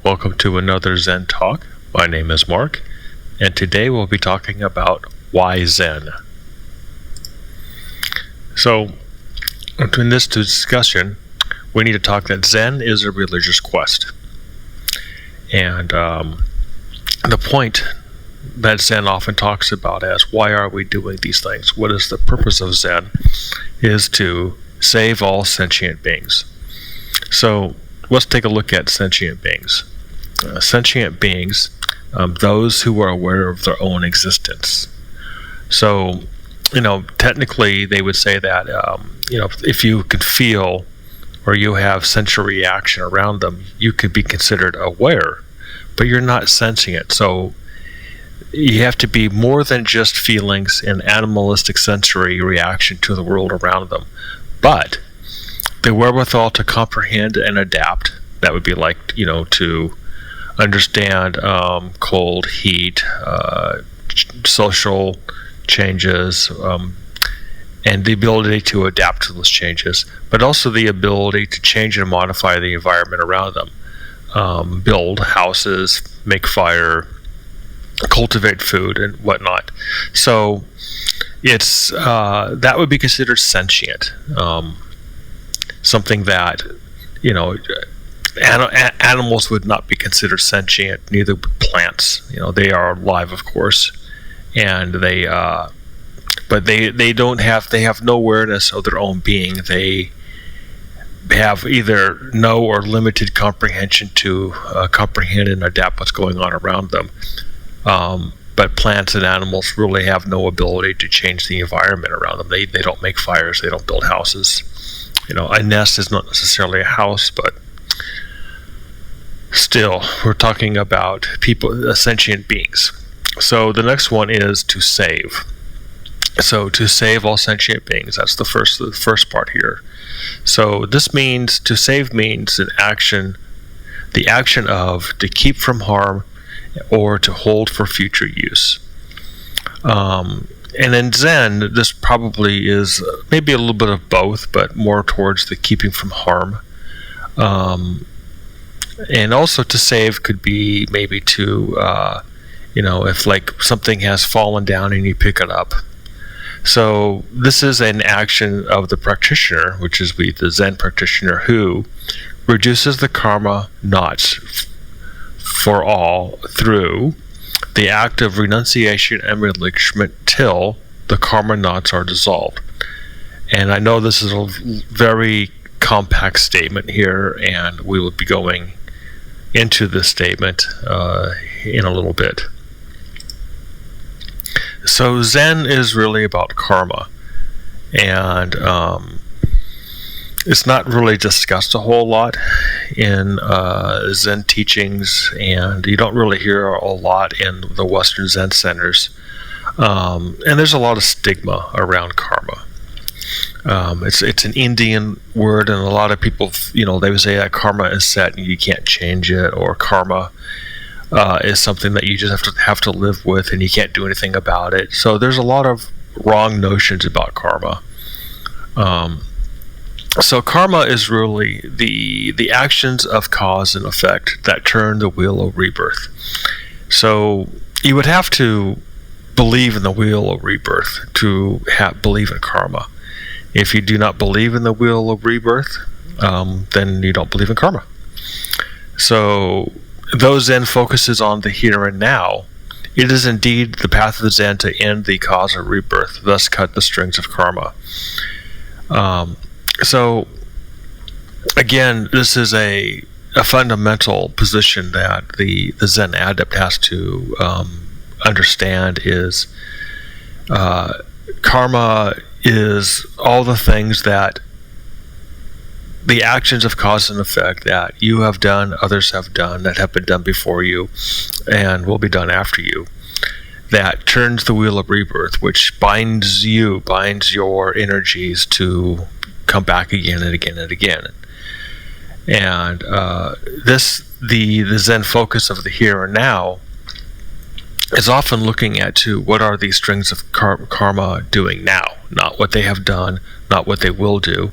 Welcome to another Zen Talk. My name is Mark, and today we'll be talking about why Zen. So, in this discussion, we need to talk that Zen is a religious quest. And the point that Zen often talks about as why are we doing these things? What is the purpose of Zen? Is to save all sentient beings. So let's take a look at sentient beings. Sentient beings, those who are aware of their own existence. So, technically they would say that, if you could feel or you have sensory reaction around them, you could be considered aware, but you're not sensing it. So you have to be more than just feelings and animalistic sensory reaction to the world around them, but the wherewithal to comprehend and adapt. That would be like, to understand cold, heat, social changes, and the ability to adapt to those changes, but also the ability to change and modify the environment around them, build houses, make fire, cultivate food, and whatnot. So it's that would be considered sentient. Something that, animals would not be considered sentient, neither would plants. They are alive, of course, and they have no awareness of their own being. They have either no or limited comprehension to comprehend and adapt what's going on around them. But plants and animals really have no ability to change the environment around them. They don't make fires. They don't build houses. A nest is not necessarily a house, but still, we're talking about people, sentient beings. So the next one is to save. So to save all sentient beings, that's the first part here. So this means, to save means an action, the action of to keep from harm or to hold for future use. And in Zen, this probably is maybe a little bit of both, but more towards the keeping from harm. And also to save could be maybe to, if like something has fallen down and you pick it up. So this is an action of the practitioner, which is the Zen practitioner, who reduces the karma knots for all through the act of renunciation and relinquishment till the karma knots are dissolved. And I know this is a very compact statement here, and we will be going into this statement in a little bit. So Zen is really about karma, and it's not really discussed a whole lot in Zen teachings, and you don't really hear a lot in the Western Zen centers. And there's a lot of stigma around karma. It's an Indian word, and a lot of people, they would say that karma is set and you can't change it, or karma is something that you just have to live with and you can't do anything about it. So there's a lot of wrong notions about karma. So karma is really the actions of cause and effect that turn the wheel of rebirth. So you would have to believe in the wheel of rebirth to believe in karma. If you do not believe in the wheel of rebirth, then you don't believe in karma. So though Zen focuses on the here and now, it is indeed the path of Zen to end the cause of rebirth, thus cut the strings of karma. So again, this is a fundamental position that the Zen adept has to understand is karma is all the things that the actions of cause and effect that you have done, others have done, that have been done before you and will be done after you, that turns the wheel of rebirth, which binds your energies to come back again and again and again. And the Zen focus of the here and now is often looking at what are these strings of karma doing now, not what they have done, not what they will do.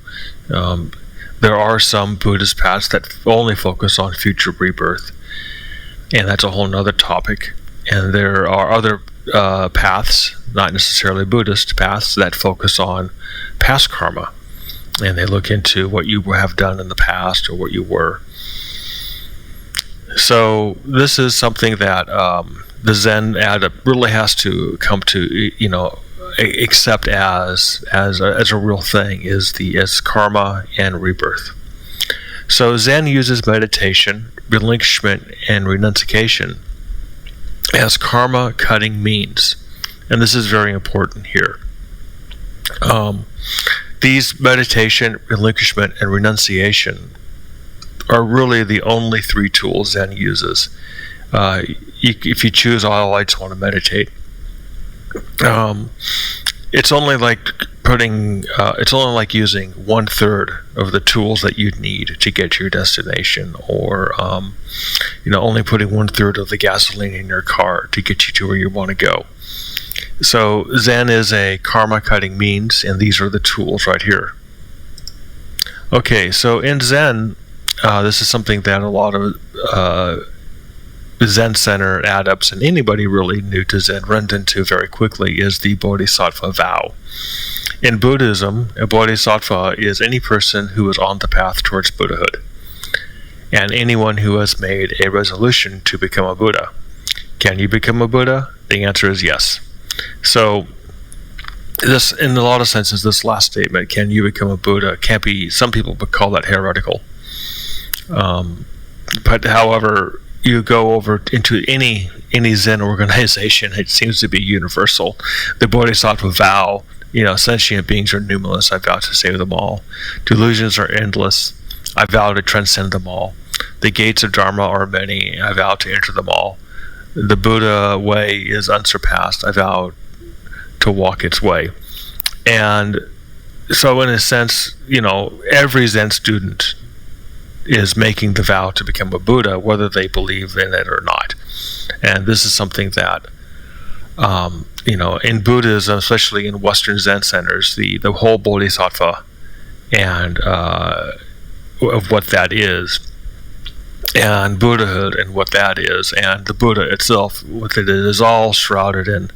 there are some Buddhist paths that only focus on future rebirth, and that's a whole nother topic. And there are other paths, not necessarily Buddhist paths, that focus on past karma, and they look into what you have done in the past or what you were. So this is something that the Zen adept really has to come to, accept as a real thing, is karma and rebirth. So Zen uses meditation, relinquishment, and renunciation as karma cutting means, and this is very important here. These meditation, relinquishment, and renunciation are really the only three tools Zen uses. If you choose, I just want to meditate, it's only like using 1/3 of the tools that you'd need to get to your destination, or only putting 1/3 of the gasoline in your car to get you to where you want to go. So Zen is a karma cutting means, and these are the tools right here. Okay, so in Zen, this is something that a lot of Zen center adepts and anybody really new to Zen runs into very quickly, is the Bodhisattva vow. In Buddhism, a Bodhisattva is any person who is on the path towards Buddhahood, and anyone who has made a resolution to become a Buddha. Can you become a Buddha? The answer is yes. So this, in a lot of senses, this last statement, can you become a Buddha, can't be, some people would call that heretical. But however, you go over into any Zen organization, it seems to be universal. The Bodhisattva vow, sentient beings are numerous, I vow to save them all. Delusions are endless, I vow to transcend them all. The gates of Dharma are many, I vow to enter them all. The Buddha way is unsurpassed, I vow to walk its way. And so in a sense, every Zen student is making the vow to become a Buddha, whether they believe in it or not. And this is something that, in Buddhism, especially in Western Zen centers, the whole Bodhisattva and of what that is, and Buddhahood and what that is, and the Buddha itself, what it is all shrouded in,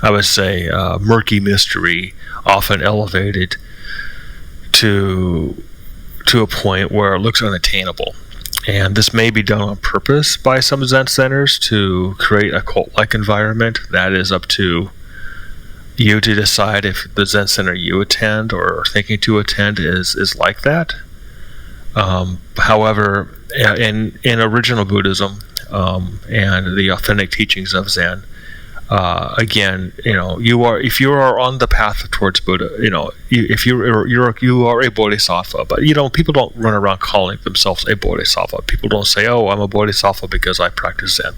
I would say, murky mystery, often elevated to a point where it looks unattainable. And this may be done on purpose by some Zen centers to create a cult-like environment. That is up to you to decide if the Zen center you attend or are thinking to attend is like that. However, in original Buddhism and the authentic teachings of Zen, again, if you are on the path towards Buddha, if you are a Bodhisattva, but people don't run around calling themselves a Bodhisattva. People don't say, "Oh, I'm a Bodhisattva because I practice Zen."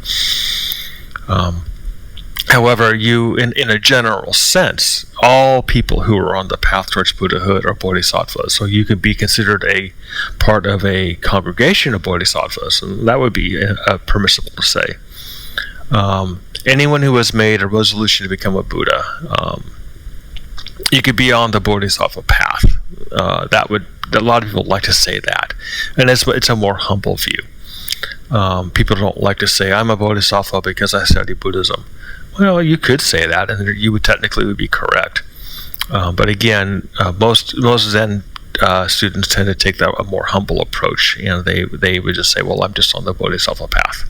However, in a general sense, all people who are on the path towards Buddhahood are Bodhisattvas. So you could be considered a part of a congregation of Bodhisattvas, and that would be permissible to say. Anyone who has made a resolution to become a Buddha, you could be on the Bodhisattva path. A lot of people like to say that, and it's a more humble view. People don't like to say, "I'm a Bodhisattva because I study Buddhism." Well, you could say that, and you would technically be correct. But again, most Zen students tend to take a more humble approach, and they would just say, "Well, I'm just on the Bodhisattva path."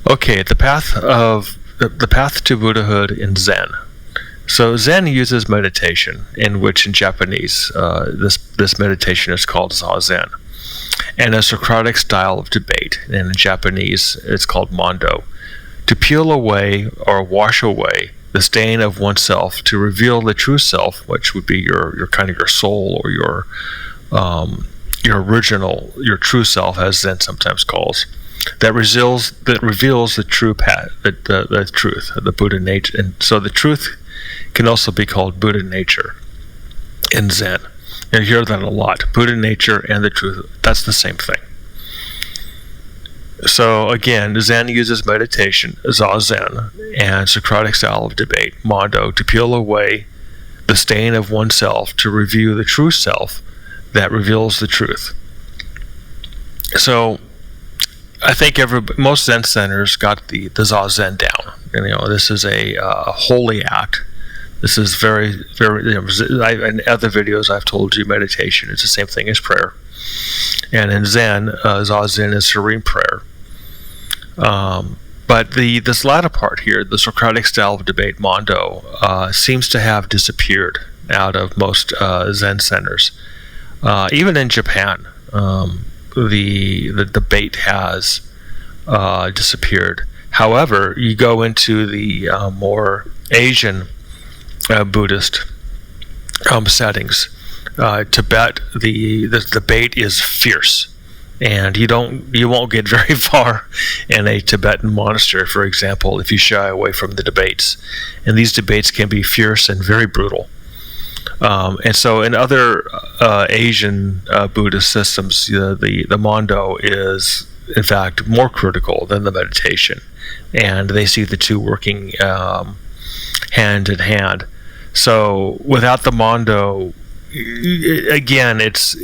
Okay, the path to Buddhahood in Zen. So Zen uses meditation, in which in Japanese this meditation is called Zazen, and a Socratic style of debate, and in Japanese it's called Mondo, to peel away or wash away the stain of oneself to reveal the true self, which would be your kind of your soul, or your original, your true self, as Zen sometimes calls. That reveals the true path, the truth, the Buddha nature. And so the truth can also be called Buddha nature in Zen. You hear that a lot. Buddha nature and the truth, that's the same thing. So again, Zen uses meditation, Zazen, and Socratic style of debate, Mondo, to peel away the stain of oneself to reveal the true self that reveals the truth. So I think most Zen centers got the Zazen down. And, this is a holy act. This is very, very. In other videos, I've told you meditation is the same thing as prayer, and in Zen, Zazen is serene prayer. But this latter part here, the Socratic style of debate, Mondo, seems to have disappeared out of most Zen centers. Even in Japan, the debate has disappeared. However, you go into the more Asian Buddhist settings. Tibet, the debate is fierce, and you won't get very far in a Tibetan monastery, for example, if you shy away from the debates. And these debates can be fierce and very brutal. And so in other Asian Buddhist systems, the Mondo is in fact more critical than the meditation, and they see the two working hand in hand. So without the Mondo, again, it's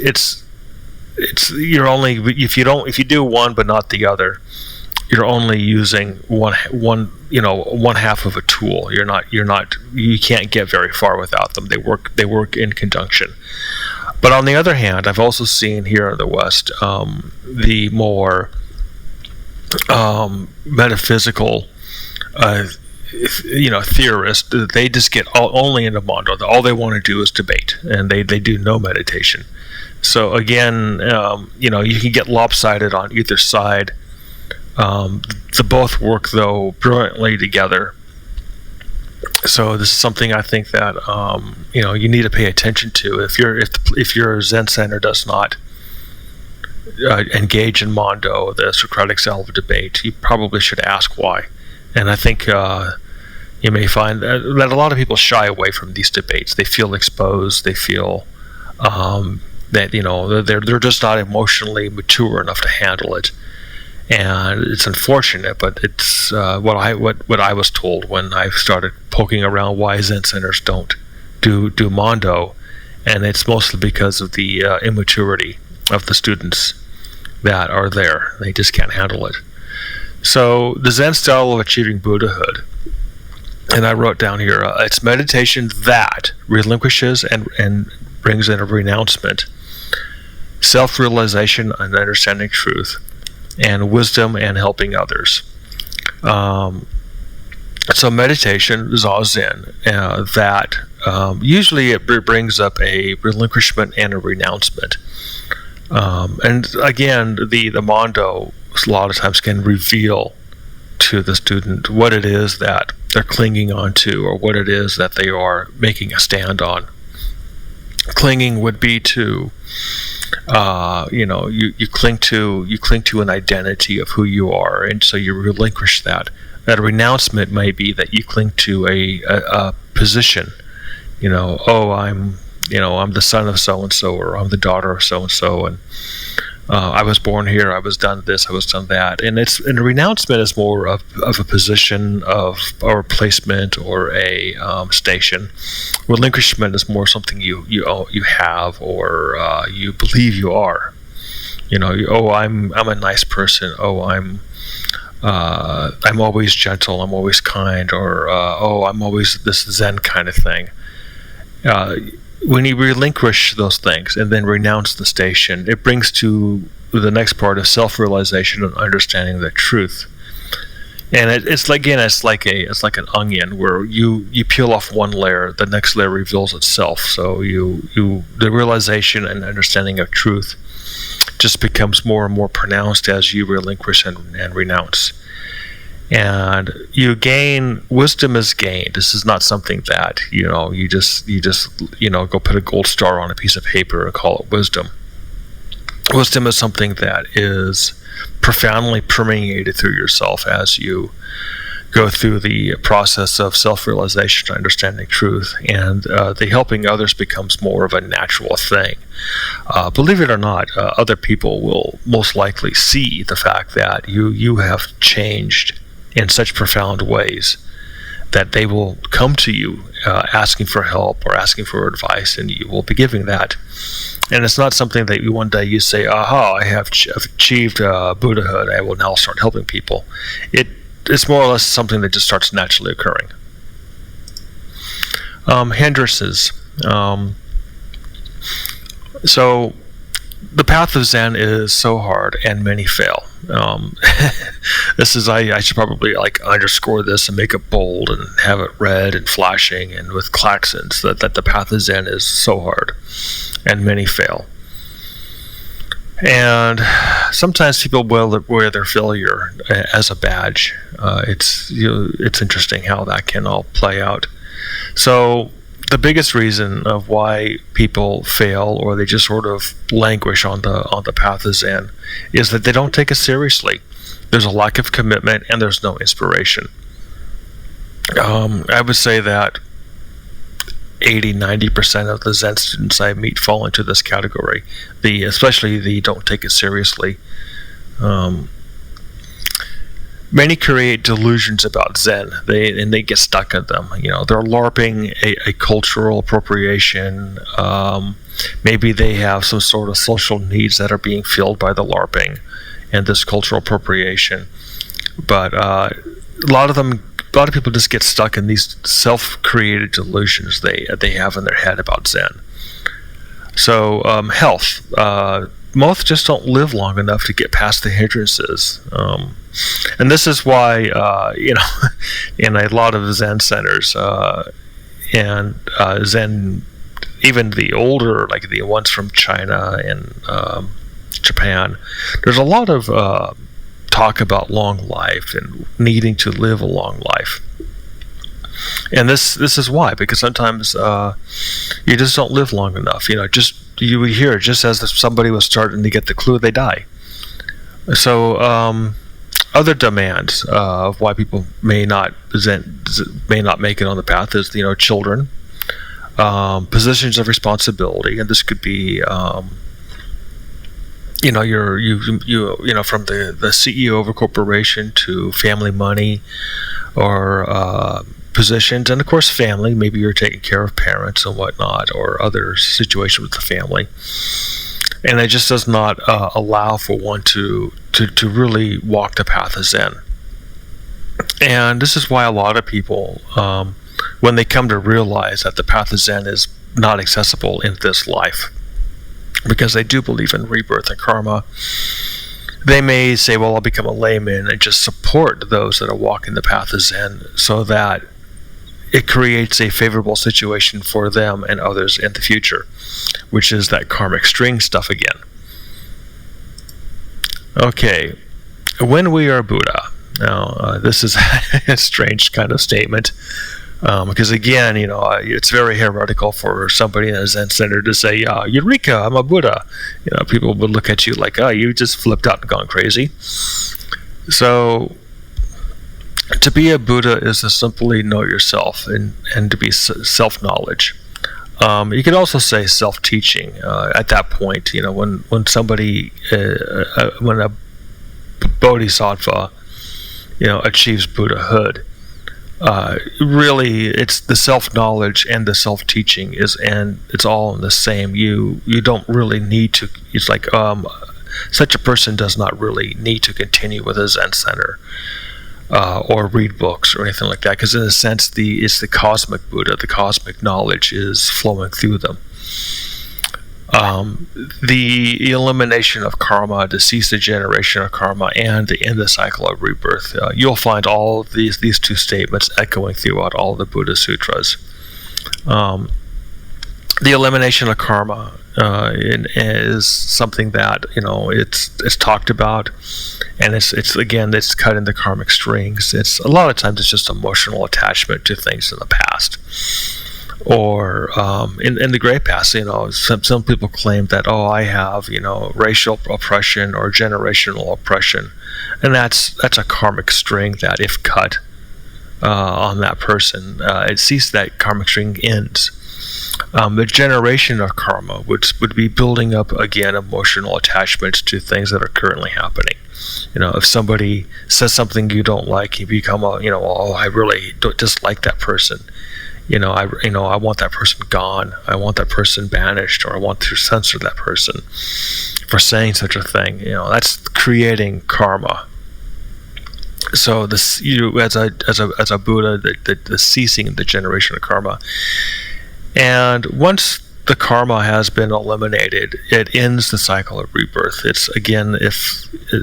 you're only, if you do one but not the other, you're only using one half of a tool. You can't get very far without them. They work in conjunction. But on the other hand, I've also seen here in the West the more metaphysical theorists. They just get only into Mondo. All they want to do is debate, and they do no meditation. So again, you can get lopsided on either side. The both work though brilliantly together. So this is something I think that you need to pay attention to. If your Zen center does not engage in Mondo, the Socratic style of debate, you probably should ask why. And I think you may find that a lot of people shy away from these debates. They feel exposed. They feel that they're just not emotionally mature enough to handle it. And it's unfortunate, but it's what I was told when I started poking around why Zen centers don't do Mondo, and it's mostly because of the immaturity of the students that are there. They just can't handle it. So the Zen style of achieving Buddhahood, and I wrote down here, it's meditation that relinquishes and brings in a renouncement, self-realization and understanding truth, and wisdom and helping others. So meditation, Zazen, that usually it brings up a relinquishment and a renouncement. And again, the Mondo a lot of times can reveal to the student what it is that they're clinging onto, or what it is that they are making a stand on. Clinging would be to you cling to an identity of who you are, and so you relinquish that. That renouncement may be that you cling to a position. I'm the son of so and so, or I'm the daughter of so and so, and I was born here, I was done this, I was done that. And a renouncement is more of a position or placement or a station. Relinquishment is more something you have, or you believe you are. I'm a nice person. I'm always gentle. I'm always kind. Or I'm always this Zen kind of thing. When you relinquish those things and then renounce the station, it brings to the next part of self-realization and understanding the truth. And it's like an onion where you peel off one layer, the next layer reveals itself. So the realization and understanding of truth just becomes more and more pronounced as you relinquish and renounce. And wisdom is gained. This is not something that you just go put a gold star on a piece of paper and call it wisdom. Wisdom is something that is profoundly permeated through yourself as you go through the process of self-realization and understanding truth, and the helping others becomes more of a natural thing. Believe it or not, other people will most likely see the fact that you have changed in such profound ways that they will come to you asking for help or asking for advice, and you will be giving that. And it's not something that one day you say, aha, I have achieved Buddhahood, I will now start helping people. It's more or less something that just starts naturally occurring. Hindrances. So the path of Zen is so hard, and many fail. I should probably underscore this and make it bold and have it red and flashing and with claxons that the path of Zen is so hard, and many fail. And sometimes people wear their failure as a badge. It's interesting how that can all play out. So the biggest reason of why people fail, or they just sort of languish on the path of Zen, is that they don't take it seriously. There's a lack of commitment, and there's no inspiration. I would say that 80-90% of the Zen students I meet fall into this category. Especially the don't take it seriously. Many create delusions about Zen, they get stuck in them. They're LARPing a cultural appropriation. Maybe they have some sort of social needs that are being filled by the LARPing and this cultural appropriation. But a lot of people just get stuck in these self-created delusions they have in their head about Zen. So health. Most just don't live long enough to get past the hindrances. And this is why, in a lot of Zen centers, and Zen, even the older, like the ones from China and Japan, there's a lot of talk about long life and needing to live a long life. And this is why, because sometimes you just don't live long enough. You would hear just as if somebody was starting to get the clue, they die. So other demands of why people may not make it on the path is children, positions of responsibility, and this could be from the CEO of a corporation to family money, or positions, and of course family. Maybe you're taking care of parents and whatnot, or other situations with the family, and it just does not allow for one to really walk the path of Zen. And this is why a lot of people, when they come to realize that the path of Zen is not accessible in this life, because they do believe in rebirth and karma, they may say, well, I'll become a layman and just support those that are walking the path of Zen, so that it creates a favorable situation for them and others in the future, which is that karmic string stuff again. Okay, when we are Buddha. Now, this is a strange kind of statement, because again, it's very heretical for somebody in a Zen center to say, Eureka, I'm a Buddha. People would look at you like, oh, you just flipped out and gone crazy. So, to be a Buddha is to simply know yourself and to be self-knowledge. You could also say self-teaching at that point. When somebody, when a Bodhisattva, achieves Buddhahood, really it's the self-knowledge and the self-teaching and it's all in the same. You don't really need to. It's like such a person does not really need to continue with a Zen center. Or read books or anything like that, because in a sense it's the cosmic Buddha, the cosmic knowledge is flowing through them. The elimination of karma, to cease the generation of karma, and to end the cycle of rebirth. You'll find all of these two statements echoing throughout all the Buddha sutras. The elimination of karma is something that it's talked about, and it's cut into karmic strings. It's a lot of times it's just emotional attachment to things in the past, or in the great past. Some people claim that I have racial oppression or generational oppression, and that's a karmic string that, if cut on that person, it sees that karmic string ends. The generation of karma would be building up again emotional attachments to things that are currently happening. If somebody says something you don't like, you become I really don't dislike that person. I want that person gone. I want that person banished, or I want to censor that person for saying such a thing. That's creating karma. So this, as a Buddha, the ceasing of the generation of karma, and once the karma has been eliminated, it ends the cycle of rebirth. It's, again,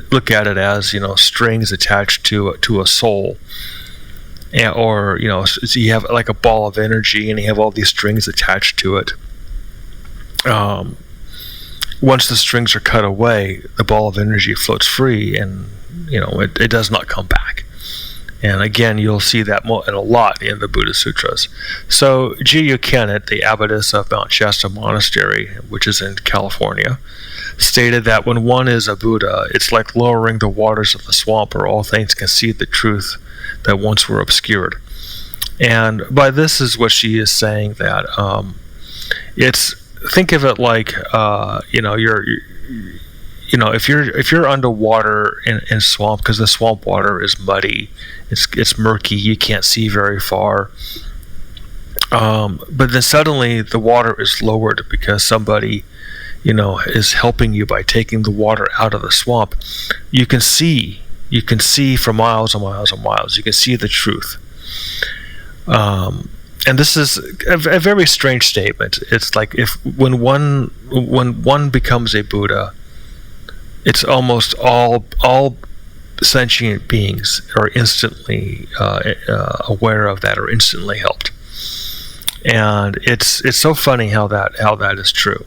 look at it as strings attached to a soul, or so you have like a ball of energy, and you have all these strings attached to it. Once the strings are cut away, the ball of energy floats free, and it does not come back. And again, you'll see that a lot in the Buddha Sutras. So Jigyo Kennett, the abbess of Mount Shasta Monastery, which is in California, stated that when one is a Buddha, it's like lowering the waters of the swamp where all things can see the truth that once were obscured. And by this is what she is saying, that think of it like if you're underwater in swamp, because the swamp water is muddy, it's murky, you can't see very far. But then suddenly the water is lowered because somebody, is helping you by taking the water out of the swamp. You can see for miles and miles and miles. You can see the truth. And this is a very strange statement. It's like when one becomes a Buddha, it's almost all sentient beings are instantly aware of that, or instantly helped. And it's so funny how that is true.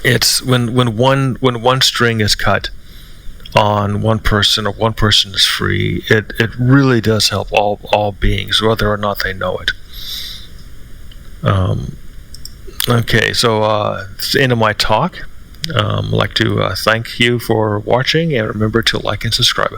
It's when one string is cut on one person, or one person is free, it really does help all beings, whether or not they know it. Okay, so it's the end of my talk. I'd like to thank you for watching, and remember to like and subscribe.